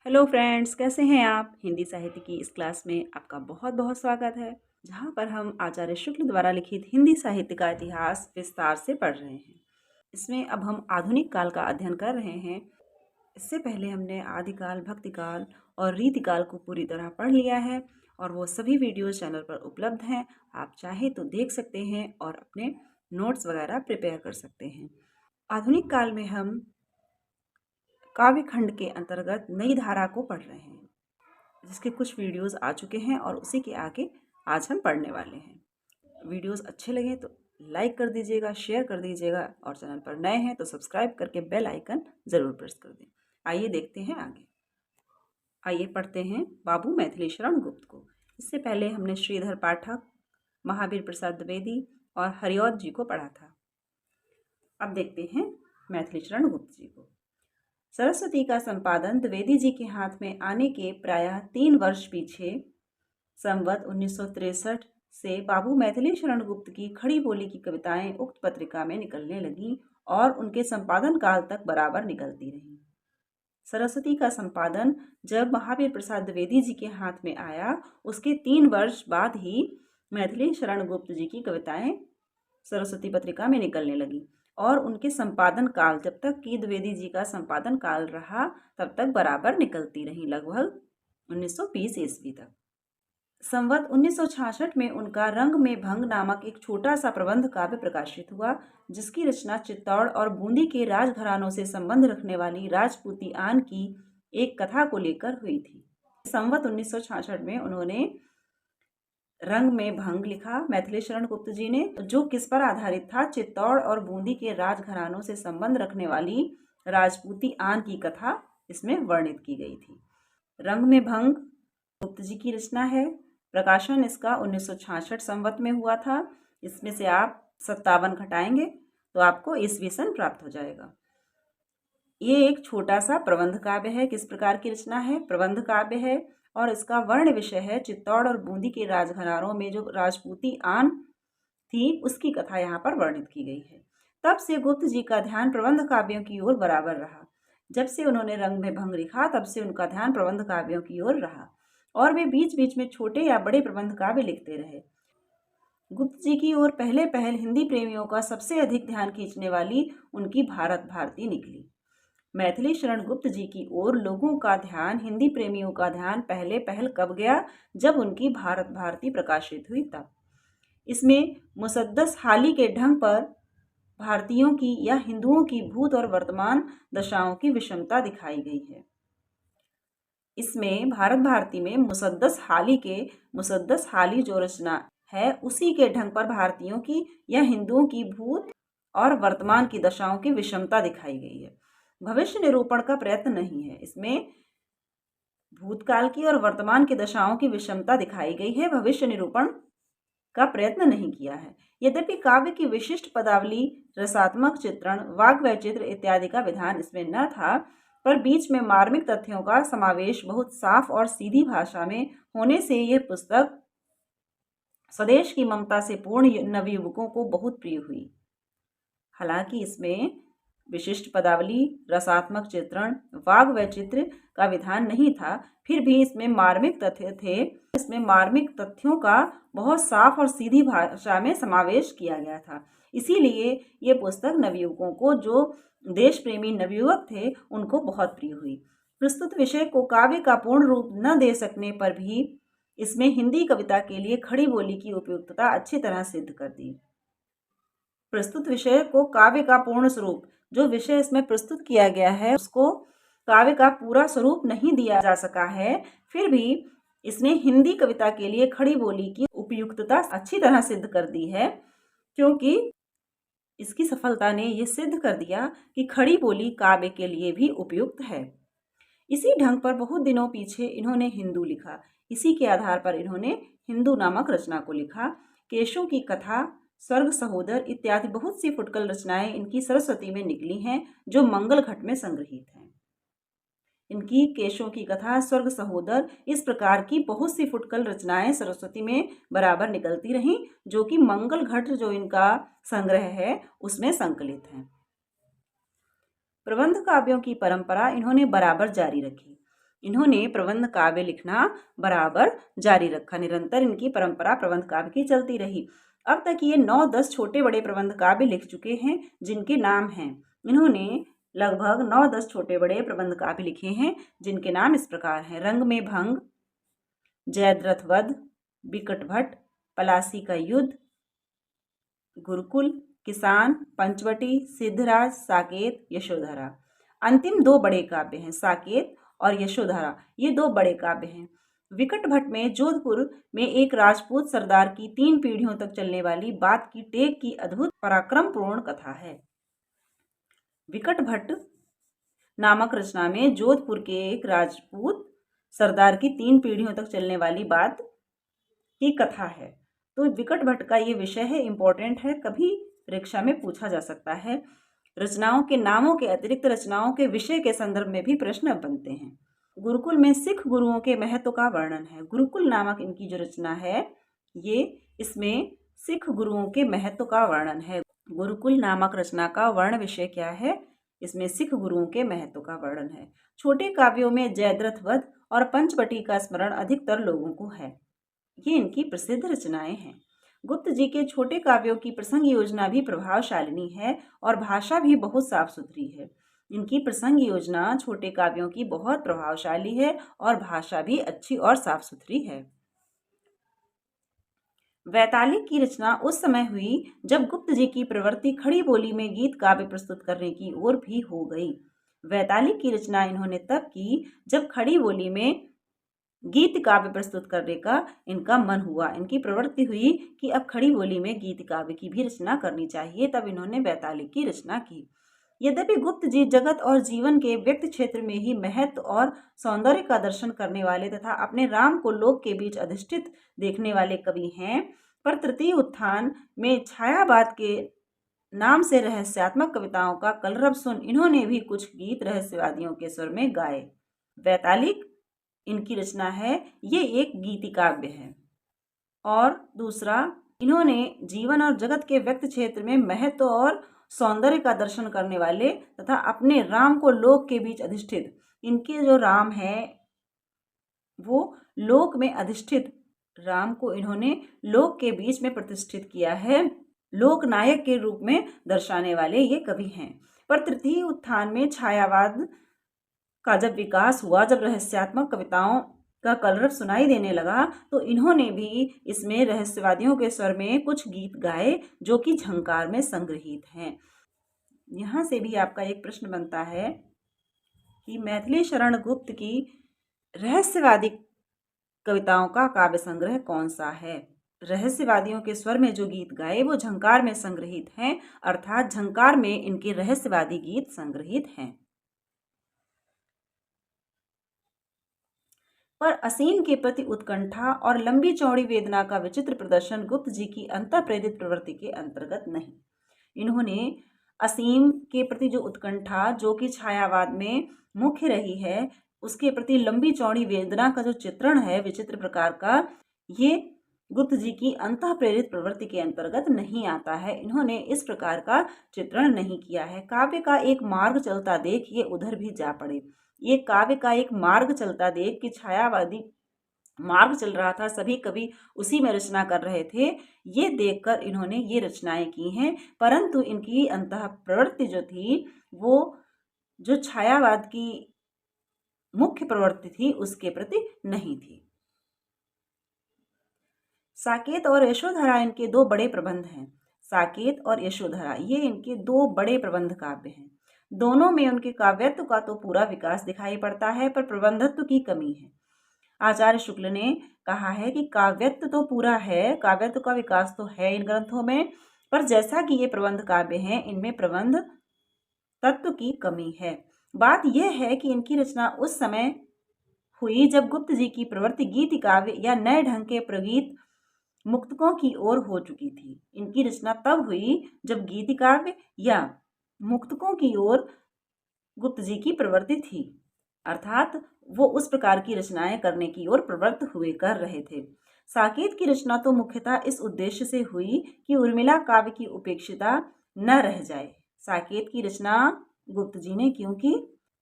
Hello friends, कैसे हैं आप। हिंदी साहित्य की इस क्लास में आपका बहुत बहुत स्वागत है, जहां पर हम आचार्य शुक्ल द्वारा लिखित हिंदी साहित्य का इतिहास विस्तार से पढ़ रहे हैं। इसमें अब हम आधुनिक काल का अध्ययन कर रहे हैं। इससे पहले हमने आदिकाल, भक्तिकाल और रीतिकाल को पूरी तरह पढ़ लिया है और वो सभी वीडियो चैनल पर उपलब्ध हैं। आप चाहे तो देख सकते हैं और अपने नोट्स वगैरह प्रिपेयर कर सकते हैं। आधुनिक काल में हम काव्य खंड के अंतर्गत नई धारा को पढ़ रहे हैं, जिसके कुछ वीडियोस आ चुके हैं और उसी के आगे आज हम पढ़ने वाले हैं। वीडियोस अच्छे लगे तो लाइक कर दीजिएगा, शेयर कर दीजिएगा और चैनल पर नए हैं तो सब्सक्राइब करके बेल आइकन ज़रूर प्रेस कर दें। आइए देखते हैं आगे। आइए पढ़ते हैं बाबू मैथिली शरण गुप्त को। इससे पहले हमने श्रीधर पाठक, महावीर प्रसाद द्विवेदी और हरिऔध जी को पढ़ा था। अब देखते हैं मैथिली शरण गुप्त जी को। सरस्वती का संपादन द्विवेदी जी के हाथ में आने के प्रायः 3 वर्ष पीछे संवत 1963 से बाबू मैथिली शरण गुप्त की खड़ी बोली की कविताएं उक्त पत्रिका में निकलने लगी और उनके संपादन काल तक बराबर निकलती रहीं। सरस्वती का संपादन जब महावीर प्रसाद द्विवेदी जी के हाथ में आया, उसके 3 वर्ष बाद ही मैथिली शरण गुप्त जी की कविताएं सरस्वती पत्रिका में निकलने लगी और उनके संपादन काल, जब तक कि द्विवेदी जी का संपादन काल रहा, तब तक बराबर निकलती रहीं, लगभग 1920 ईस्वी तक। संवत 1966 में उनका रंग में भंग नामक एक छोटा सा प्रबंध काव्य प्रकाशित हुआ, जिसकी रचना चित्तौड़ और बूंदी के राजघरानों से संबंध रखने वाली राजपूती आन की एक कथा को लेकर हुई थी। संवत 1966 में उन्होंने रंग में भंग लिखा मैथिली शरण गुप्त जी ने, जो किस पर आधारित था। चित्तौड़ और बूंदी के राजघरानों से संबंध रखने वाली राजपूती आन की कथा इसमें वर्णित की गई थी। रंग में भंग गुप्त जी की रचना है। प्रकाशन इसका 1966 संवत में हुआ था। इसमें से आप 57 घटाएंगे तो आपको ईस्वी सन प्राप्त हो जाएगा। ये एक छोटा सा प्रबंध काव्य है। किस प्रकार की रचना है? प्रबंध काव्य है और इसका वर्ण विषय है चित्तौड़ और बूंदी के राजघरानों में जो राजपूती आन थी, उसकी कथा यहाँ पर वर्णित की गई है। तब से गुप्त जी का ध्यान प्रबंध काव्यों की ओर बराबर रहा। जब से उन्होंने रंग में भंग लिखा, तब से उनका ध्यान प्रबंध काव्यों की ओर रहा और वे बीच बीच में छोटे या बड़े प्रबंध काव्य लिखते रहे। गुप्त जी की ओर पहले पहल हिंदी प्रेमियों का सबसे अधिक ध्यान खींचने वाली उनकी भारत भारती निकली। मैथिली शरण गुप्त जी की ओर लोगों का ध्यान, हिंदी प्रेमियों का ध्यान पहले पहल कब गया? जब उनकी भारत भारती प्रकाशित हुई तब। इसमें मुसद्दस हाली के ढंग पर भारतीयों की या हिंदुओं की भूत और वर्तमान दशाओं की विषमता दिखाई गई है। इसमें भारत भारती में मुसद्दस हाली जो रचना है, उसी के ढंग पर भारतीयों की या हिंदुओं की भूत और वर्तमान की दशाओं की विषमता दिखाई गई है। भविष्य निरूपण का प्रयत्न नहीं है। इसमें भूतकाल की और वर्तमान की दशाओं की विषमता दिखाई गई है, भविष्य निरूपण का प्रयत्न नहीं किया है। यद्यपि काव्य की विशिष्ट पदावली, रसात्मक चित्रण, वाग् वैचित्र इत्यादि का विधान इसमें न था, पर बीच में मार्मिक तथ्यों का समावेश बहुत साफ और सीधी भाषा में होने से यह पुस्तक स्वदेश की ममता से पूर्ण नवयुवकों को बहुत प्रिय हुई। हालांकि इसमें विशिष्ट पदावली, रसात्मक चित्रण, वाग् वैचित्र का विधान नहीं था, फिर भी इसमें मार्मिक तथ्य थे। इसमें मार्मिक तथ्यों का बहुत साफ और सीधी भाषा में समावेश किया गया था। इसीलिए ये पुस्तक नवयुवकों को, जो देश प्रेमी नवयुवक थे, उनको बहुत प्रिय हुई। प्रस्तुत विषय को काव्य का पूर्ण रूप न दे सकने पर भी इसमें हिंदी कविता के लिए खड़ी बोली की उपयुक्तता अच्छी तरह सिद्ध कर दी। प्रस्तुत विषय को काव्य का पूर्ण स्वरूप, जो विषय इसमें प्रस्तुत किया गया है, उसको काव्य का पूरा स्वरूप नहीं दिया जा सका है, फिर भी इसने हिंदी कविता के लिए खड़ी बोली की उपयुक्तता अच्छी तरह सिद्ध कर दी है, क्योंकि इसकी सफलता ने यह सिद्ध कर दिया कि खड़ी बोली काव्य के लिए भी उपयुक्त है। इसी ढंग पर बहुत दिनों पीछे इन्होंने हिंदू लिखा। इसी के आधार पर इन्होंने हिंदू नामक रचना को लिखा। केशों की कथा, स्वर्ग सहोदर इत्यादि बहुत सी फुटकल रचनाएं इनकी सरस्वती में निकली हैं, जो मंगल घट में संग्रहित हैं। इनकी केशों की कथा, स्वर्ग सहोदर, इस प्रकार की बहुत सी फुटकल रचनाएं सरस्वती में बराबर निकलती रहीं, जो कि मंगल घट जो इनका संग्रह है उसमें संकलित हैं। प्रबंध काव्यों की परंपरा इन्होंने बराबर जारी रखी। इन्होंने प्रबंध काव्य लिखना बराबर जारी रखा। निरंतर इनकी परंपरा प्रबंध काव्य की चलती रही। अब तक ये 9-10 छोटे बड़े प्रबंध काव्य लिख चुके हैं, जिनके नाम हैं। इन्होंने लगभग 9-10 छोटे बड़े प्रबंध काव्य लिखे हैं, जिनके नाम इस प्रकार हैं: रंग में भंग, जयद्रथ वध, बिकट भट्ट, पलासी का युद्ध, गुरुकुल, किसान, पंचवटी, सिद्धराज, साकेत, यशोधरा। अंतिम 2 बड़े काव्य हैं साकेत और यशोधरा। ये 2 बड़े काव्य हैं। विकट भट्ट में जोधपुर में एक राजपूत सरदार की 3 पीढ़ियों तक चलने वाली बात की टेक की अद्भुत पराक्रमपूर्ण कथा है। विकट भट्ट नामक रचना में जोधपुर के एक राजपूत सरदार की 3 पीढ़ियों तक चलने वाली बात की कथा है। तो विकट भट्ट का ये विषय है, इंपॉर्टेंट है, कभी परीक्षा में पूछा जा सकता है। रचनाओं के नामों के अतिरिक्त रचनाओं के विषय के संदर्भ में भी प्रश्न बनते हैं। गुरुकुल में सिख गुरुओं के महत्व का वर्णन है। गुरुकुल नामक इनकी जो रचना है, ये इसमें सिख गुरुओं के महत्व का वर्णन है। गुरुकुल नामक रचना का वर्ण विषय क्या है? इसमें सिख गुरुओं के महत्व का वर्णन है। छोटे काव्यों में जयद्रथ वध और पंचवटी का स्मरण अधिकतर लोगों को है। ये इनकी प्रसिद्ध रचनाएं हैं। गुप्त जी के छोटे काव्यों की प्रसंग योजना भी प्रभावशालिनी है और भाषा भी बहुत साफ सुथरी है। इनकी प्रसंग योजना छोटे काव्यों की बहुत प्रभावशाली है और भाषा भी अच्छी और साफ सुथरी है। वैतालिक की रचना उस समय हुई जब गुप्त जी की प्रवृत्ति खड़ी बोली में गीत काव्य प्रस्तुत करने की ओर भी हो गई। वैतालिक की रचना इन्होंने तब की जब खड़ी बोली में गीत काव्य प्रस्तुत करने का इनका मन हुआ। इनकी प्रवृत्ति हुई कि अब खड़ी बोली में गीत काव्य की भी रचना करनी चाहिए, तब इन्होंने वैतालिक की रचना की। यद्यपि गुप्त जी जगत और जीवन के व्यक्ति क्षेत्र में ही महत्व और सौंदर्य का दर्शन करने वाले तथा अपने राम को लोक के बीच अधिष्ठित देखने वाले कवि हैं, पर तृतीय उत्थान में छायावाद के नाम से रहस्यात्मक कविताओं का कलरव सुन इन्होंने भी कुछ गीत रहस्यवादियों के स्वर में गाए। वैतालिक इनकी रचना है, ये एक गीति काव्य है। और दूसरा, इन्होंने जीवन और जगत के व्यक्ति क्षेत्र में महत्व और सौंदर्य का दर्शन करने वाले तथा अपने राम को लोक के बीच अधिष्ठित, इनके जो राम है वो लोक में अधिष्ठित राम को इन्होंने लोक के बीच में प्रतिष्ठित किया है, लोक नायक के रूप में दर्शाने वाले ये कवि हैं। पर तृतीय उत्थान में छायावाद का जब विकास हुआ, जब रहस्यात्मक कविताओं का कलरव सुनाई देने लगा, तो इन्होंने भी इसमें रहस्यवादियों के स्वर में कुछ गीत गाए जो कि झंकार में संग्रहित हैं। यहाँ से भी आपका एक प्रश्न बनता है कि मैथिली शरण गुप्त की रहस्यवादी कविताओं का काव्य संग्रह कौन सा है? रहस्यवादियों के स्वर में जो गीत गाए वो झंकार में संग्रहित हैं, अर्थात झंकार में इनके रहस्यवादी गीत संग्रहित हैं। पर असीम के प्रति उत्कंठा और लंबी चौड़ी वेदना का विचित्र प्रदर्शन गुप्त जी की अंतःप्रेरित प्रवृत्ति के अंतर्गत नहीं। इन्होंने असीम के प्रति जो उत्कंठा, जो कि छायावाद में मुख्य रही है, उसके प्रति लंबी चौड़ी वेदना का जो चित्रण है विचित्र प्रकार का, ये गुप्त जी की अंतःप्रेरित प्रवृत्ति के अंतर्गत नहीं आता है। इन्होंने इस प्रकार का चित्रण नहीं किया है। काव्य का एक मार्ग चलता देख ये उधर भी जा पड़े। ये काव्य का एक मार्ग चलता देख कि छायावादी मार्ग चल रहा था, सभी कवि उसी में रचना कर रहे थे, ये देखकर इन्होंने ये रचनाएं की हैं। परंतु इनकी अंतः प्रवृत्ति जो थी वो जो छायावाद की मुख्य प्रवृत्ति थी उसके प्रति नहीं थी। साकेत और यशोधरा इनके 2 बड़े प्रबंध हैं। साकेत और यशोधरा ये इनके 2 बड़े प्रबंध काव्य हैं। दोनों में उनके काव्यत्व का तो पूरा विकास दिखाई पड़ता है, पर प्रबंधत्व की कमी है। आचार्य शुक्ल ने कहा है कि काव्यत्व तो पूरा है, काव्यत्व का विकास तो है इन ग्रंथों में, पर जैसा कि ये प्रबंध काव्य हैं, इनमें प्रबंध तत्व की कमी है। बात यह है कि इनकी रचना उस समय हुई जब गुप्त जी की प्रवृत्ति गीति काव्य या नए ढंग के प्रगीत मुक्तकों की ओर हो चुकी थी। इनकी रचना तब हुई जब गीति काव्य या मुक्तकों की ओर गुप्त जी की प्रवृत्ति थी, अर्थात वो उस प्रकार की रचनाएं करने की ओर प्रवृत्त हुए कर रहे थे। साकेत की रचना तो मुख्यतः इस उद्देश्य से हुई कि उर्मिला काव्य की उपेक्षिता न रह जाए। साकेत की रचना गुप्त जी ने क्यों की?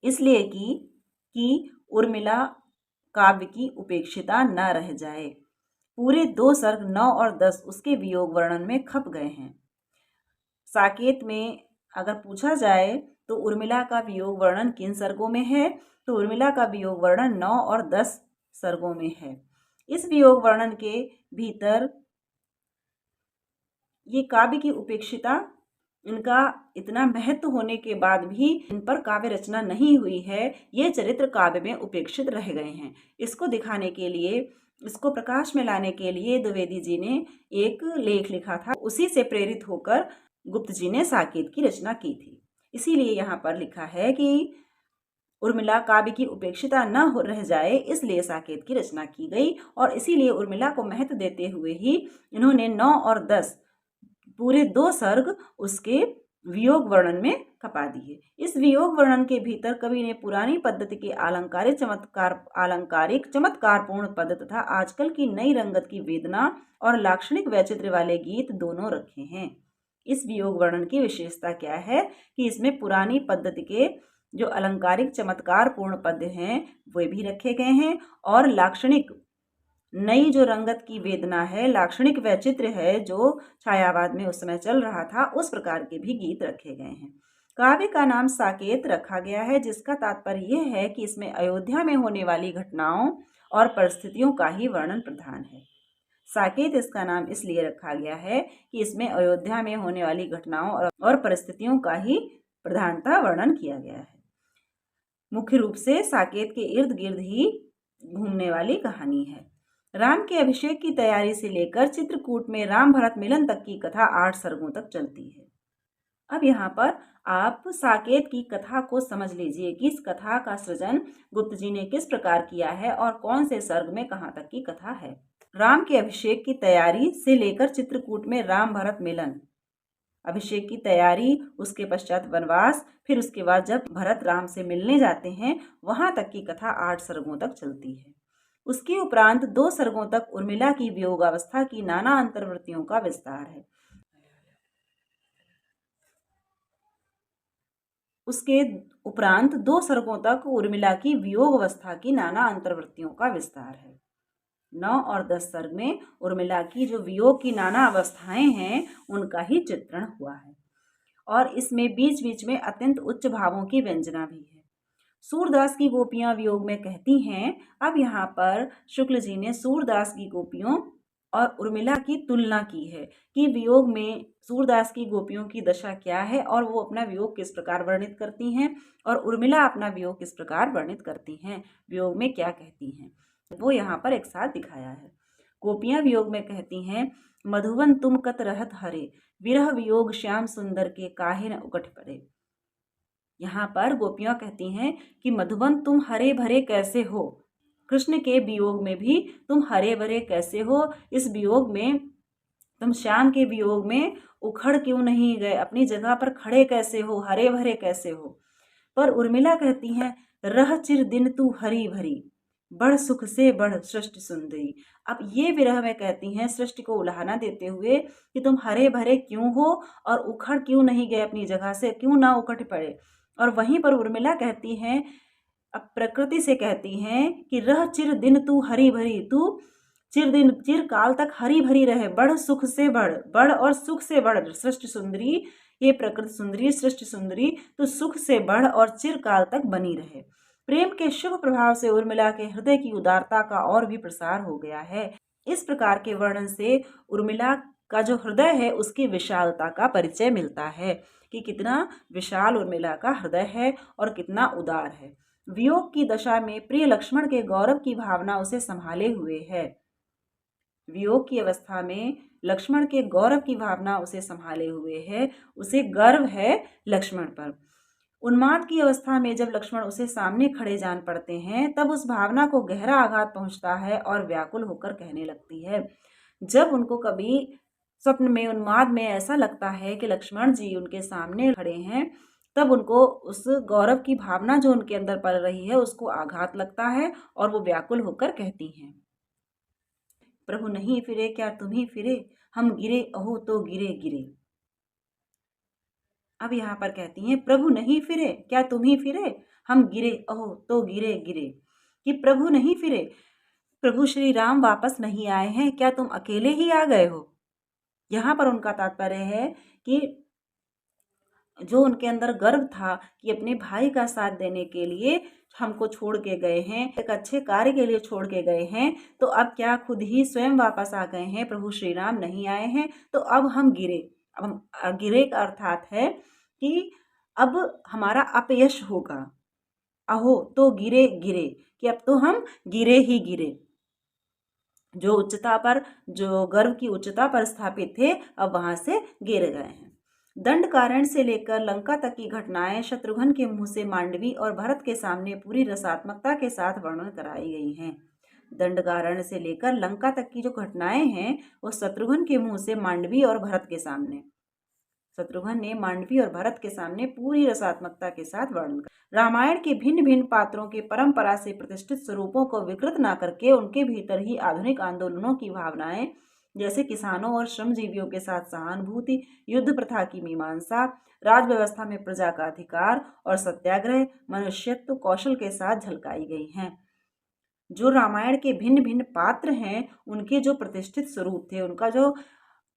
इसलिए कि उर्मिला काव्य की उपेक्षिता न रह जाए। पूरे 2 सर्ग 9 और 10 उसके वियोग वर्णन में खप गए हैं। साकेत में अगर पूछा जाए तो उर्मिला का वियोग वर्णन किन सर्गों में है, तो उर्मिला का वियोग वर्णन 9 और 10 सर्गों में है। इस वियोग वर्णन के भीतर ये काव्य की उपेक्षिता, इनका इतना महत्व होने के बाद भी इन पर काव्य रचना नहीं हुई है, ये चरित्र काव्य में उपेक्षित रह गए हैं। इसको दिखाने के लिए, इसको प्रकाश में लाने के लिए द्विवेदी जी ने एक लेख लिखा था। उसी से प्रेरित होकर गुप्त जी ने साकेत की रचना की थी। इसीलिए यहाँ पर लिखा है कि उर्मिला काव्य की उपेक्षिता न हो रह जाए, इसलिए साकेत की रचना की गई और इसीलिए उर्मिला को महत्व देते हुए ही इन्होंने 9 और 10 पूरे 2 सर्ग उसके वियोग वर्णन में खपा दिए। इस वियोग वर्णन के भीतर कवि ने पुरानी पद्धति के आलंकारिक चमत्कारपूर्ण पद तथा आजकल की नई रंगत की वेदना और लाक्षणिक वैचित्र्य वाले गीत दोनों रखे हैं। इस वियोग वर्णन की विशेषता क्या है कि इसमें पुरानी पद्धति के जो अलंकारिक चमत्कारपूर्ण पद हैं वे भी रखे गए हैं और लाक्षणिक नई जो रंगत की वेदना है, लाक्षणिक वैचित्र्य है जो छायावाद में उस समय चल रहा था, उस प्रकार के भी गीत रखे गए हैं। काव्य का नाम साकेत रखा गया है, जिसका तात्पर्य यह है कि इसमें अयोध्या में होने वाली घटनाओं और परिस्थितियों का ही वर्णन प्रधान है। साकेत इसका नाम इसलिए रखा गया है कि इसमें अयोध्या में होने वाली घटनाओं और परिस्थितियों का ही प्रधानता वर्णन किया गया है। मुख्य रूप से साकेत के इर्द गिर्द ही घूमने वाली कहानी है। राम के अभिषेक की तैयारी से लेकर चित्रकूट में राम भरत मिलन तक की कथा 8 सर्गों तक चलती है। अब यहाँ पर आप साकेत की कथा को समझ लीजिए कि इस कथा का सृजन गुप्त जी ने किस प्रकार किया है और कौन से सर्ग में कहाँ तक की कथा है। राम के अभिषेक की तैयारी से लेकर चित्रकूट में राम भरत मिलन, अभिषेक की तैयारी, उसके पश्चात वनवास, फिर उसके बाद जब भरत राम से मिलने जाते हैं वहां तक की कथा 8 सर्गों तक चलती है। उसके उपरांत 2 सर्गों तक उर्मिला की वियोगावस्था की नाना अंतर्वृत्तियों का विस्तार है। उसके उपरांत 2 सर्गों तक उर्मिला की वियोग अवस्था की नाना अंतर्वृत्तियों का विस्तार है। 9 और 10 सर्ग में उर्मिला की जो वियोग की नाना अवस्थाएं हैं उनका ही चित्रण हुआ है और इसमें बीच बीच में अत्यंत उच्च भावों की व्यंजना भी है। सूरदास की गोपियां वियोग में कहती हैं। अब यहाँ पर शुक्ल जी ने सूरदास की गोपियों और उर्मिला की तुलना की है कि वियोग में सूरदास की गोपियों की दशा क्या है और वो अपना वियोग किस प्रकार वर्णित करती हैं और उर्मिला अपना वियोग किस प्रकार वर्णित करती हैं, वियोग में क्या कहती हैं, वो यहाँ पर एक साथ दिखाया है। गोपियां वियोग में कहती हैं, मधुवन तुम कत रहत हरे, विरह वियोग श्याम सुंदर के काहे न उकठ पड़े। यहाँ पर गोपियां कहती हैं कि मधुवन तुम हरे भरे कैसे हो, कृष्ण के वियोग में भी तुम हरे भरे कैसे हो, इस वियोग में तुम श्याम के वियोग में उखड़ क्यों नहीं गए, अपनी जगह पर खड़े कैसे हो, हरे भरे कैसे हो। पर उर्मिला कहती हैं, रह चिर दिन तू हरी भरी, बड़ सुख से बड़ सृष्टि सुंदरी। अब ये विरह में कहती हैं सृष्टि को उलाहना देते हुए कि तुम हरे भरे क्यों हो और उखड़ क्यों नहीं गए अपनी जगह से, क्यों ना उकट पड़े। और वहीं पर उर्मिला कहती हैं, अब प्रकृति से कहती हैं कि रह चिर दिन तू हरी भरी, तू चिर काल तक हरी भरी रहे, बड़ सुख से बड़ और सुख से बड़ सृष्टि सुंदरी, ये प्रकृति सुंदरी सृष्टि सुंदरी तो सुख से बढ़ और चिर काल तक बनी रहे। प्रेम के शुभ प्रभाव से उर्मिला के हृदय की उदारता का और भी प्रसार हो गया है। इस प्रकार के वर्णन से उर्मिला का जो हृदय है उसकी विशालता का परिचय मिलता है कि कितना विशाल उर्मिला का हृदय है और कितना उदार है। वियोग की दशा में प्रिय लक्ष्मण के गौरव की भावना उसे संभाले हुए है। वियोग की अवस्था में लक्ष्मण के गौरव की भावना उसे संभाले हुए है, उसे गर्व है लक्ष्मण पर। उन्माद की अवस्था में जब लक्ष्मण उसे सामने खड़े जान पड़ते हैं तब उस भावना को गहरा आघात पहुंचता है और व्याकुल होकर कहने लगती है। जब उनको कभी स्वप्न में उन्माद में ऐसा लगता है कि लक्ष्मण जी उनके सामने खड़े हैं, तब उनको उस गौरव की भावना जो उनके अंदर पल रही है उसको आघात लगता है और वो व्याकुल होकर कहती हैं, प्रभु नहीं फिरे क्या तुम ही फिरे, हम गिरे अहो तो गिरे गिरे। अब यहाँ पर कहती हैं, प्रभु नहीं फिरे क्या तुम ही फिरे, हम गिरे अहो तो गिरे गिरे। कि प्रभु नहीं फिरे, प्रभु श्री राम वापस नहीं आए हैं, क्या तुम अकेले ही आ गए हो। यहाँ पर उनका तात्पर्य है कि जो उनके अंदर गर्व था कि अपने भाई का साथ देने के लिए हमको छोड़ के गए हैं, एक अच्छे कार्य के लिए छोड़ के गए हैं, तो अब क्या खुद ही स्वयं वापस आ गए हैं, प्रभु श्री राम नहीं आए हैं, तो अब हम गिरे। अब हम गिरे का अर्थात है कि अब हमारा अपयश होगा। अहो तो गिरे गिरे, कि अब तो हम गिरे ही गिरे। जो उच्चता पर, जो गर्व की उच्चता पर स्थापित थे, अब वहां से गिर गए हैं। दंडकारण्य से लेकर लंका तक की घटनाएं शत्रुघ्न के मुंह से मांडवी और भरत के सामने पूरी रसात्मकता के साथ वर्णन कराई गई हैं। दंडकारण्य से लेकर लंका तक की जो घटनाएं हैं वो शत्रुघ्न के मुंह से मांडवी और भरत के सामने, शत्रुघ्न ने मांडवी और भरत के सामने पूरी रसात्मकता के साथ वर्णन कर रामायण के भिन्न भिन्न पात्रों के परंपरा से प्रतिष्ठित स्वरूपों को विकृत न करके उनके भीतर ही आधुनिक आंदोलनों की भावनाएं, जैसे किसानों और श्रमजीवियों के साथ सहानुभूति, युद्ध प्रथा की मीमांसा, राज व्यवस्था में प्रजा का अधिकार और सत्याग्रह, मनुष्यत्व कौशल के साथ झलकाई गई हैं। जो रामायण के भिन्न भिन्न पात्र हैं, उनके जो प्रतिष्ठित स्वरूप थे, उनका जो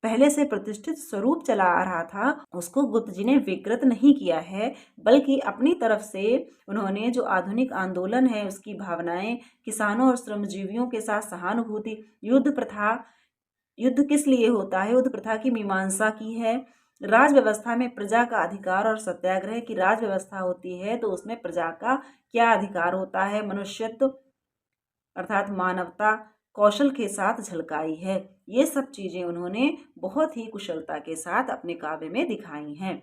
पहले से प्रतिष्ठित स्वरूप चला आ रहा था, उसको गुप्त जी ने विकृत नहीं किया है, बल्कि अपनी तरफ से उन्होंने जो आधुनिक आंदोलन है उसकी भावनाएं, किसानों और श्रमजीवियों के साथ सहानुभूति, युद्ध प्रथा, युद्ध किस लिए होता है, युद्ध प्रथा की मीमांसा की है, राज व्यवस्था में प्रजा का अधिकार और सत्याग्रह की राज व्यवस्था होती है तो उसमें प्रजा का क्या अधिकार होता है, मनुष्यत्व अर्थात मानवता कौशल के साथ झलकाई है। ये सब चीज़ें उन्होंने बहुत ही कुशलता के साथ अपने काव्य में दिखाई हैं।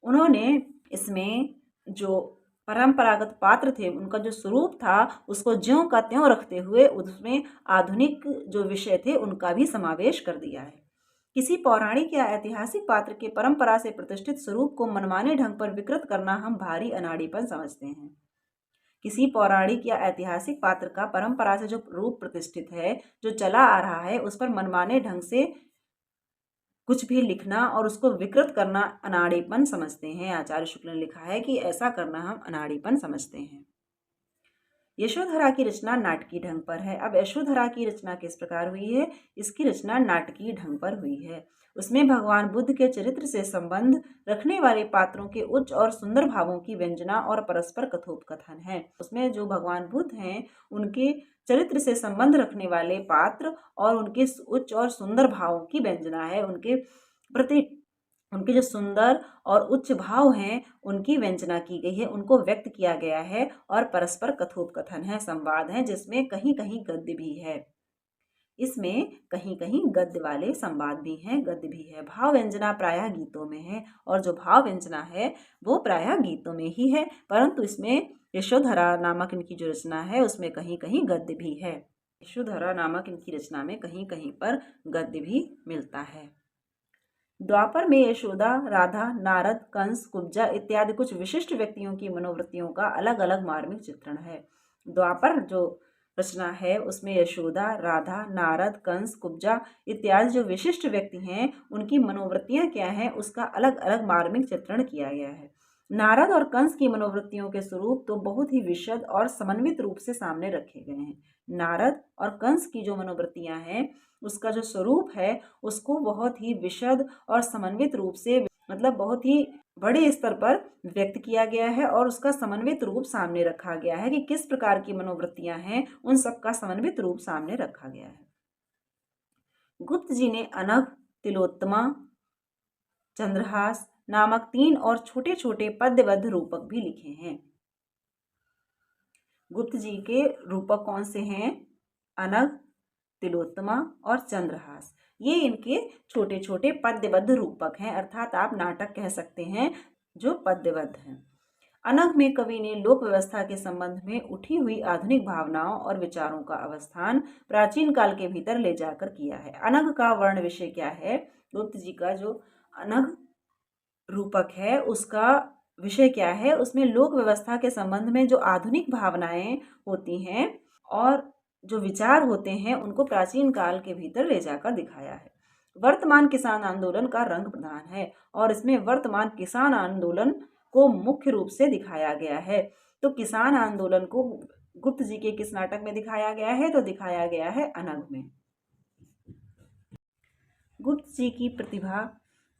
उन्होंने इसमें जो परंपरागत पात्र थे, उनका जो स्वरूप था, उसको ज्यों का त्यों रखते हुए उसमें आधुनिक जो विषय थे उनका भी समावेश कर दिया है। किसी पौराणिक या ऐतिहासिक पात्र के परंपरा से प्रतिष्ठित स्वरूप को मनमाने ढंग पर विकृत करना हम भारी अनाड़ीपन समझते हैं। किसी पौराणिक या ऐतिहासिक पात्र का परंपरा से जो रूप प्रतिष्ठित है, जो चला आ रहा है, उस पर मनमाने ढंग से कुछ भी लिखना और उसको विकृत करना अनाड़ीपन समझते हैं। आचार्य शुक्ल ने लिखा है कि ऐसा करना हम अनाड़ीपन समझते हैं। यशोधरा की रचना नाटकीय ढंग पर है। अब यशोधरा की रचना किस प्रकार हुई है? इसकी रचना नाटकीय ढंग पर हुई है। उसमें भगवान बुद्ध के चरित्र से संबंध रखने वाले पात्रों के उच्च और सुंदर भावों की व्यंजना और परस्पर कथोपकथन है। उसमें जो भगवान बुद्ध हैं उनके चरित्र से संबंध रखने वाले पात्र और उनके उच्च और सुंदर भावों की व्यंजना है, उनके प्रति उनके जो सुंदर और उच्च भाव हैं उनकी व्यंजना की गई है, उनको व्यक्त किया गया है और परस्पर कथोपकथन है, संवाद है, जिसमें कहीं कहीं गद्य भी है। इसमें कहीं कहीं गद्य वाले संवाद भी हैं, गद्य भी है। भाव व्यंजना प्रायः गीतों में है और जो भाव व्यंजना है वो प्रायः गीतों में ही है, परंतु इसमें यशोधरा नामक इनकी जो रचना है उसमें कहीं कहीं गद्य भी है। यशोधरा नामक इनकी रचना में कहीं कहीं पर गद्य भी मिलता है। द्वापर में यशोदा, राधा, नारद, कंस, कुब्जा इत्यादि कुछ विशिष्ट व्यक्तियों की मनोवृत्तियों का अलग अलग मार्मिक चित्रण है। द्वापर जो रचना है उसमें यशोदा, राधा, नारद, कंस, कुब्जा इत्यादि जो विशिष्ट व्यक्ति हैं उनकी मनोवृत्तियां क्या हैं उसका अलग अलग मार्मिक चित्रण किया गया है। नारद और कंस की मनोवृत्तियों के स्वरूप तो बहुत ही विशद और समन्वित रूप से सामने रखे गए हैं। नारद और कंस की जो मनोवृत्तियां हैं उसका जो स्वरूप है उसको बहुत ही विशद और समन्वित रूप से, मतलब बहुत ही बड़े स्तर पर व्यक्त किया गया है और उसका समन्वित रूप सामने रखा गया है कि किस प्रकार की मनोवृत्तियां हैं, उन सब का समन्वित रूप सामने रखा गया है। गुप्त जी ने अनघ, तिलोत्तमा, चंद्रहास नामक 3 और छोटे छोटे पद्यबद्ध रूपक भी लिखे हैं। गुप्त जी के रूपक कौन से हैं? अनघ, तिलोत्तमा और चंद्रहास। ये इनके छोटे छोटे पद्यबद्ध रूपक हैं, अर्थात आप नाटक कह सकते हैं जो पद्यबद्ध हैं। अनघ में कवि ने लोक व्यवस्था के संबंध में उठी हुई आधुनिक भावनाओं और विचारों का अवस्थान प्राचीन काल के भीतर ले जाकर किया है। अनघ का वर्ण विषय क्या है? गुप्त जी का जो अनघ रूपक है उसका विषय क्या है? उसमें लोक व्यवस्था के संबंध में जो आधुनिक भावनाएं होती हैं और जो विचार होते हैं उनको प्राचीन काल के भीतर ले जाकर दिखाया है। वर्तमान किसान आंदोलन का रंग प्रधान है और इसमें वर्तमान किसान आंदोलन को मुख्य रूप से दिखाया गया है। तो किसान आंदोलन को गुप्त जी के किस नाटक में दिखाया गया है? तो दिखाया गया है अनग में। गुप्त जी की प्रतिभा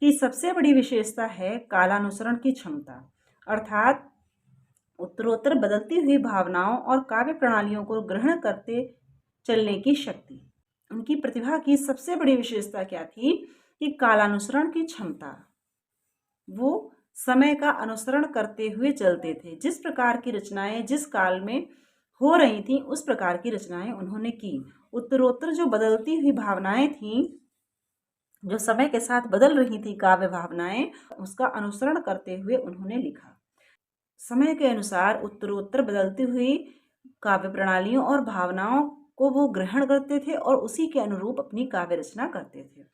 की सबसे बड़ी विशेषता है कालानुसरण की क्षमता, अर्थात उत्तरोत्तर बदलती हुई भावनाओं और काव्य प्रणालियों को ग्रहण करते चलने की शक्ति। उनकी प्रतिभा की सबसे बड़ी विशेषता क्या थी? कि कालानुसरण की क्षमता। वो समय का अनुसरण करते हुए चलते थे। जिस प्रकार की रचनाएं जिस काल में हो रही थी उस प्रकार की रचनाएं उन्होंने की। उत्तरोत्तर जो बदलती हुई भावनाएं थीं, जो समय के साथ बदल रही थी काव्य भावनाएं, उसका अनुसरण करते हुए उन्होंने लिखा। समय के अनुसार उत्तरोत्तर बदलती हुई काव्य प्रणालियों और भावनाओं को वो ग्रहण करते थे और उसी के अनुरूप अपनी काव्य रचना करते थे।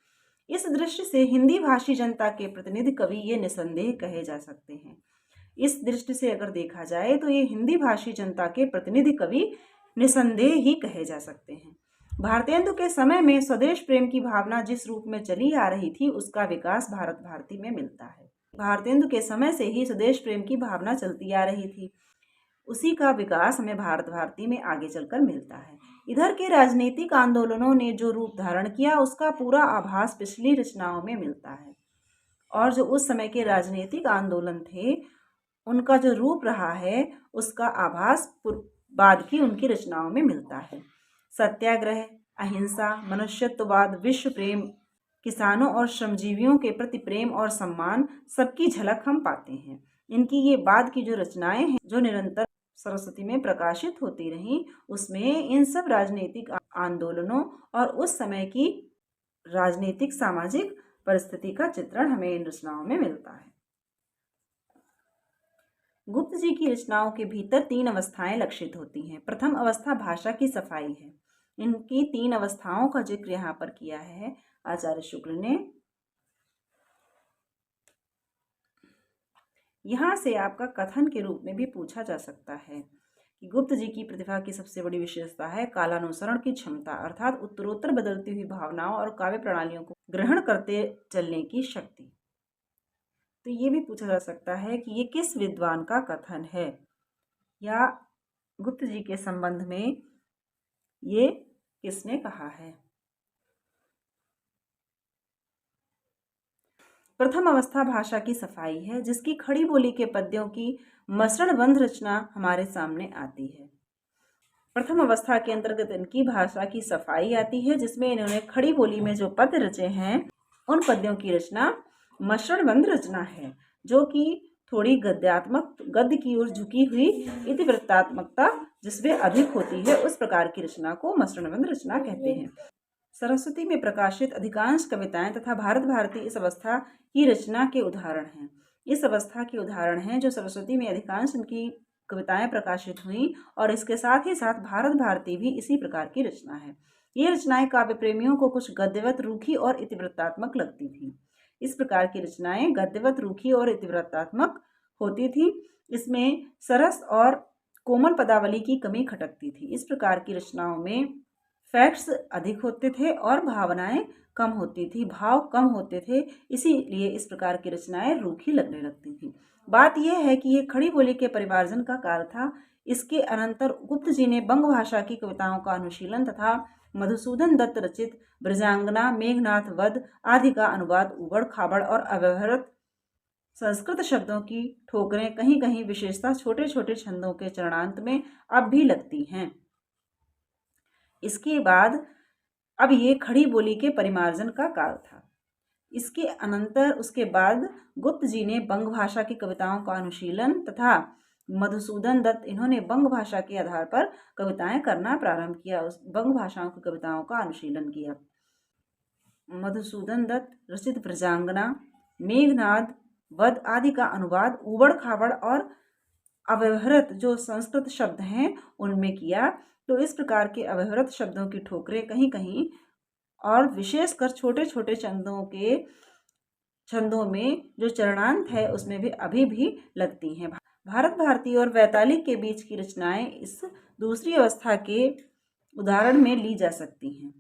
इस दृष्टि से हिंदी भाषी जनता के प्रतिनिधि कवि ये निसंदेह कहे जा सकते हैं। इस दृष्टि से अगर देखा जाए तो ये हिंदी भाषी जनता के प्रतिनिधि कवि निसंदेह ही कहे जा सकते हैं। भारतेंदु के समय में स्वदेश प्रेम की भावना जिस रूप में चली आ रही थी उसका विकास भारत भारती में मिलता है। भारतेंदु के समय से ही स्वदेश प्रेम की भावना चलती आ रही थी, उसी का विकास हमें भारत भारती में आगे चलकर मिलता है। इधर के राजनीतिक आंदोलनों ने जो रूप धारण किया उसका पूरा आभास पिछली रचनाओं में मिलता है, और जो उस समय के राजनीतिक आंदोलन थे उनका जो रूप रहा है उसका आभास बाद की उनकी रचनाओं में मिलता है। सत्याग्रह, अहिंसा, मनुष्यत्ववाद, विश्व प्रेम, किसानों और श्रमजीवियों के प्रति प्रेम और सम्मान सबकी झलक हम पाते हैं। इनकी ये बाद की जो रचनाएं हैं जो निरंतर सरस्वती में प्रकाशित होती रहीं, उसमें इन सब राजनीतिक आंदोलनों और उस समय की राजनीतिक सामाजिक परिस्थिति का चित्रण हमें इन रचनाओं में मिलता है। गुप्त जी की रचनाओं के भीतर 3 अवस्थाएं लक्षित होती हैं। प्रथम अवस्था भाषा की सफाई है। इनकी 3 अवस्थाओं का जिक्र यहाँ पर किया है आचार्य शुक्ल ने। यहाँ से आपका कथन के रूप में भी पूछा जा सकता है कि गुप्त जी की प्रतिभा की सबसे बड़ी विशेषता है कालानुसरण की क्षमता, अर्थात उत्तरोत्तर बदलती हुई भावनाओं और काव्य प्रणालियों को ग्रहण करते चलने की शक्ति। तो ये भी पूछा जा सकता है कि ये किस विद्वान का कथन है, या गुप्त जी के संबंध में ये किसने कहा है। प्रथम अवस्था भाषा की सफाई है, जिसकी खड़ी बोली के पद्यों की मसरणबंध रचना हमारे सामने आती है। प्रथम अवस्था के अंतर्गत इनकी भाषा की सफाई आती है, जिसमें इन्होंने खड़ी बोली में जो पद्य रचे हैं उन पद्यों की रचना मसरणबंध रचना है, जो कि थोड़ी गद्य की ओर झुकी हुई इतिवृत्तात्मकता जिसमें अधिक होती है, उस प्रकार की रचना को मसरणबंध रचना कहते हैं। सरस्वती में प्रकाशित अधिकांश कविताएं तथा भारत भारती इस अवस्था की रचना के उदाहरण हैं। इस अवस्था के उदाहरण हैं जो सरस्वती में अधिकांश इनकी कविताएं प्रकाशित हुई, और इसके साथ ही साथ भारत भारती भी इसी प्रकार की रचना है। ये रचनाएं काव्य प्रेमियों को कुछ गद्यवत, रूखी और इतिवृत्तात्मक लगती थी। इस प्रकार की रचनाएं गद्यवत, रूखी और इतिवृत्तात्मक होती थी। इसमें सरस और कोमल पदावली की कमी खटकती थी। इस प्रकार की रचनाओं में फैक्ट्स अधिक होते थे और भावनाएं कम होती थी, भाव कम होते थे, इसीलिए इस प्रकार की रचनाएं रूखी लगने लगती थी। बात यह है कि ये खड़ी बोली के परिमार्जन का काल था। इसके अनंतर गुप्त जी ने बंग भाषा की कविताओं का अनुशीलन तथा मधुसूदन दत्त रचित ब्रजांगना, मेघनाथ वध आदि का अनुवाद उबड़ खाबड़ और अव्यवहृत संस्कृत शब्दों की ठोकरें कहीं कहीं विशेषता छोटे छोटे छंदों के चरणांत में अब भी लगती हैं। इसके बाद अब ये खड़ी बोली के परिमार्जन का काल था। इसके अनंतर उसके बाद गुप्त जी ने बंग भाषा की कविताओं का अनुशीलन तथा मधुसूदन दत्त, इन्होंने बंग भाषा के आधार पर कविताएं करना प्रारंभ किया। उस बंग भाषाओं की कविताओं का अनुशीलन किया। मधुसूदन दत्त रचित ब्रजांगना, मेघनाद वध आदि का अनुवाद ऊबड़ खाबड़ और अव्यवहृत जो संस्कृत शब्द हैं उनमें किया। तो इस प्रकार के अव्यवहृत शब्दों की ठोकरें कहीं कहीं और विशेषकर छोटे छोटे छंदों में जो चरणांत है उसमें भी अभी भी लगती हैं। भारत भारती और वैतालिक के बीच की रचनाएं इस दूसरी अवस्था के उदाहरण में ली जा सकती हैं।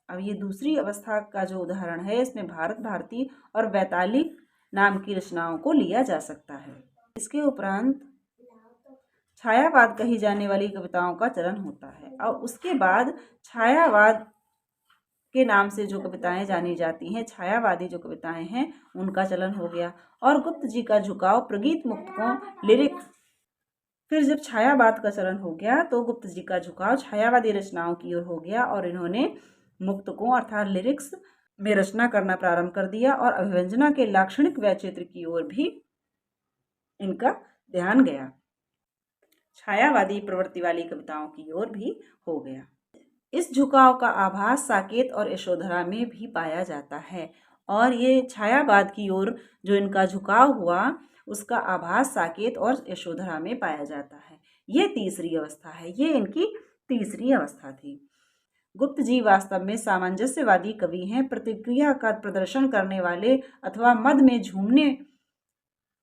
अब ये दूसरी अवस्था का जो उदाहरण है इसमें भारत भारती और वैतालिक नाम की रचनाओं को लिया जा सकता है। इसके उपरांत छायावाद कही जाने वाली कविताओं का चलन होता है। और उसके बाद छायावाद के नाम से जो कविताएं जानी जाती हैं, छायावादी जो कविताएं हैं, उनका चलन हो गया। और गुप्त जी का झुकाव प्रगीत मुक्तकों लिरिक्स। फिर जब छायावाद का चलन हो गया तो गुप्त जी का झुकाव छायावादी रचनाओं की ओर हो गया और इन्होंने मुक्तकों अर्थात लिरिक्स में रचना करना प्रारंभ कर दिया और अभिव्यंजना के लाक्षणिक वैचित्र की ओर भी इनका ध्यान गया। छायावादी प्रवृत्ति वाली कविताओं की ओर भी हो गया। इस झुकाव का आभास साकेत और यशोधरा में भी पाया जाता है और ये छायावाद की ओर जो इनका झुकाव हुआ उसका आभास साकेत और यशोधरा में पाया जाता है। ये तीसरी अवस्था है, ये इनकी तीसरी अवस्था थी। गुप्त जी वास्तव में सामंजस्यवादी कवि हैं, प्रतिक्रिया का प्रदर्शन करने वाले अथवा मद में झूमने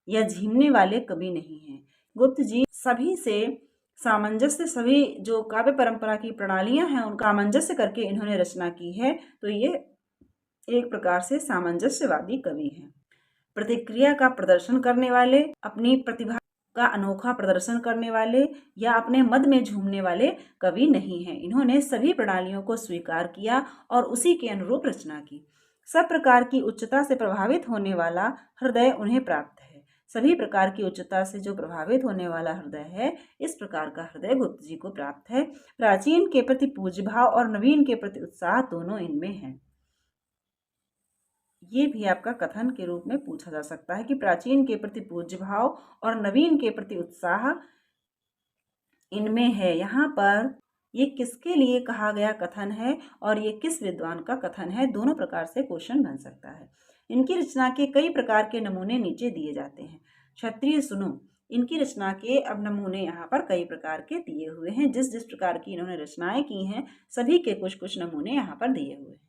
या झीमने वाले कवि नहीं हैं। गुप्त जी सभी से सामंजस्य, सभी जो काव्य परंपरा की प्रणालियां हैं उनका सामंजस्य करके इन्होंने रचना की है, तो ये एक प्रकार से सामंजस्यवादी कवि हैं। प्रतिक्रिया का प्रदर्शन करने वाले, अपनी प्रतिभा का अनोखा प्रदर्शन करने वाले या अपने मद में झूमने वाले कवि नहीं हैं। इन्होंने सभी प्रणालियों को स्वीकार किया और उसी के अनुरूप रचना की। सब प्रकार की उच्चता से प्रभावित होने वाला हृदय उन्हें प्राप्त है। सभी प्रकार की उच्चता से जो प्रभावित होने वाला हृदय है, इस प्रकार का हृदय गुप्त जी को प्राप्त है। प्राचीन के प्रति पूज्य भाव और नवीन के प्रति उत्साह दोनों इनमें है। ये भी आपका कथन के रूप में पूछा जा सकता है कि प्राचीन के प्रति पूज्य भाव और नवीन के प्रति उत्साह इनमें है। यहाँ पर ये किसके लिए कहा गया कथन है और ये किस विद्वान का कथन है, दोनों प्रकार से क्वेश्चन बन सकता है। इनकी रचना के कई प्रकार के नमूने नीचे दिए जाते हैं। क्षत्रिय सुनो, इनकी रचना के अब नमूने यहाँ पर कई प्रकार के दिए हुए हैं। जिस जिस प्रकार की इन्होंने रचनाएं की हैं, सभी के कुछ कुछ नमूने यहाँ पर दिए हुए हैं।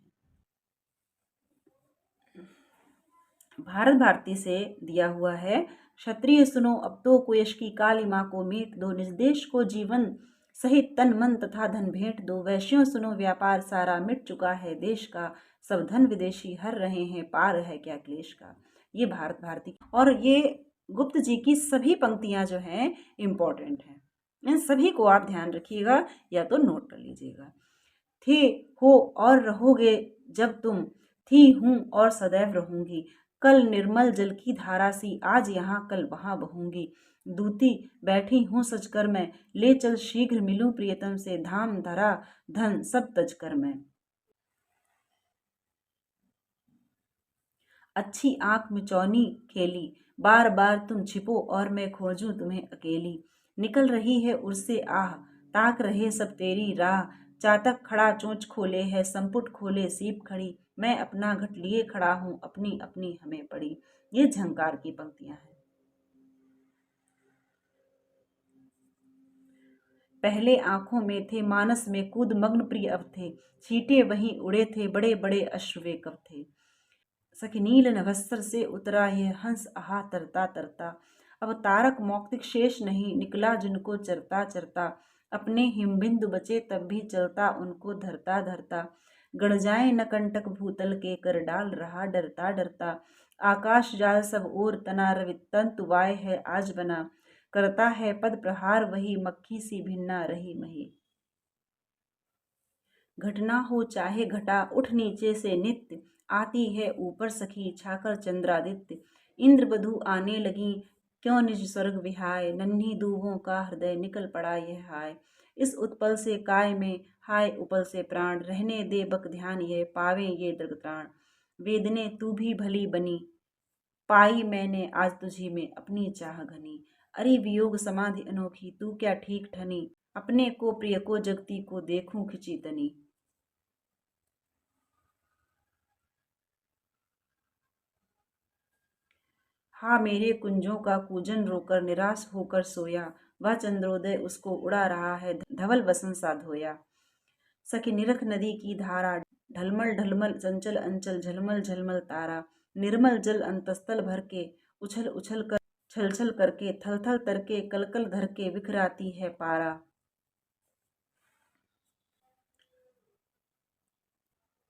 भारत भारती से दिया हुआ है, क्षत्रिय सुनो अब तो कुयश की काली माँ को मेट दो, निज देश को जीवन सहित तन मन तथा धन भेंट दो। वैश्यों सुनो व्यापार सारा मिट चुका है देश का, सब धन विदेशी हर रहे हैं पार है क्या क्लेश का। ये भारत भारती और ये गुप्त जी की सभी पंक्तियां जो हैं इम्पोर्टेंट हैं। इन सभी को आप ध्यान रखिएगा या तो नोट कर लीजिएगा। थे हो और रहोगे जब तुम, थी हूँ और सदैव रहूंगी, कल निर्मल जल की धारा सी, आज यहाँ कल वहाँ बहूंगी। दूती बैठी हूँ सजकर मैं, ले चल शीघ्र मिलूं प्रियतम से, धाम धरा धन सब तज कर मैं। अच्छी आंख मिचौनी खेली, बार बार तुम छिपो और मैं खोजूं तुम्हें अकेली। निकल रही है उर्से आह, ताक रहे सब तेरी राह, चातक खड़ा चोंच खोले है, संपुट खोले सीप खड़ी, मैं अपना घट लिए खड़ा हूँ, अपनी अपनी हमें पड़ी। ये झंकार की पंक्तियां हैं। पहले आंखों में थे मानस में कूद मग्न प्रिय अब थे, छींटे वहीं उड़े थे बड़े बड़े अश्रुवे कब थे। सखी नील नभस्तर से उतरा यह हंस आहा तरता तरता, अब तारक मौक्तिक शेष नहीं निकला जिनको चरता चरता, अपने हिमबिंदु बचे तब भी चलता उनको धरता धरता, गड़ जाए न कंटक भूतल के कर डाल रहा डरता डरता, आकाश जाल सब ओर तना रवितंतु वाय है आज बना, करता है पद प्रहार वही मक्खी सी भिन्ना रही मही। घटना हो चाहे घटा उठ नीचे से नित्य, आती है ऊपर सखी छाकर चंद्रादित्य, इंद्र बधू आने लगी क्यों निज स्वर्ग विहाय, नन्ही दूबों का हृदय निकल पड़ा यह हाय। इस उत्पल से काय में हाय उपल से प्राण, रहने दे बक ध्यान ये पावे ये दृगत्राण। वेदने तू भी भली बनी, पाई मैंने आज तुझी में अपनी चाह घनी, अरे वियोग समाधि अनोखी तू क्या ठीक ठनी, अपने को प्रिय को जगती को देखूं खिंची तनी। हाँ मेरे कुंजों का कूजन रोकर निराश होकर सोया, वह चंद्रोदय उसको उड़ा रहा है धवल वसन सा धोया। सखी निरख नदी की धारा, ढलमल ढलमल चंचल अंचल झलमल झलमल तारा, निर्मल जल अंतस्तल भर के, उछल उछल कर छल छल करके, थल थल तरके कल कल धर के बिखराती है पारा।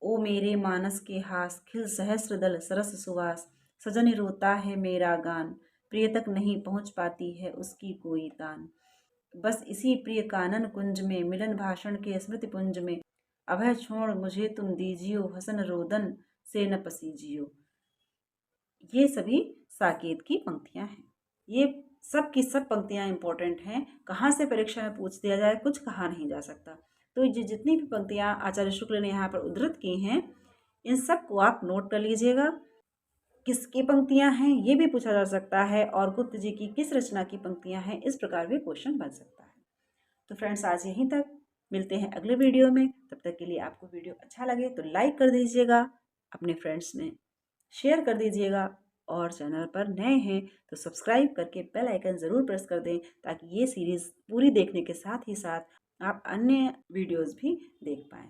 ओ मेरे मानस के हास खिल सहस्र दल सरस सुवास, सजन रोता है मेरा गान, प्रिय तक नहीं पहुँच पाती है उसकी कोई तान। बस इसी प्रिय कानन कुंज में, मिलन भाषण के स्मृति पुंज में, अभय छोड़ मुझे तुम दीजियो, हसन रोदन से न पसीजियो। ये सभी साकेत की पंक्तियां हैं। ये सब की सब पंक्तियां इंपॉर्टेंट हैं। कहाँ से परीक्षा में पूछ दिया जाए, कुछ कहा नहीं जा सकता। तो ये जितनी भी पंक्तियां आचार्य शुक्ल ने यहाँ पर उद्धृत की हैं, इन सब को आप नोट कर लीजिएगा। किसकी पंक्तियां हैं ये भी पूछा जा सकता है, और गुप्त जी की किस रचना की पंक्तियां हैं, इस प्रकार भी क्वेश्चन बन सकता है। तो फ्रेंड्स, आज यहीं तक, मिलते हैं अगले वीडियो में। तब तक के लिए आपको वीडियो अच्छा लगे तो लाइक कर दीजिएगा, अपने फ्रेंड्स में शेयर कर दीजिएगा, और चैनल पर नए हैं तो सब्सक्राइब करके बेल आइकन ज़रूर प्रेस कर दें, ताकि ये सीरीज़ पूरी देखने के साथ ही साथ आप अन्य वीडियोज़ भी देख पाएँ।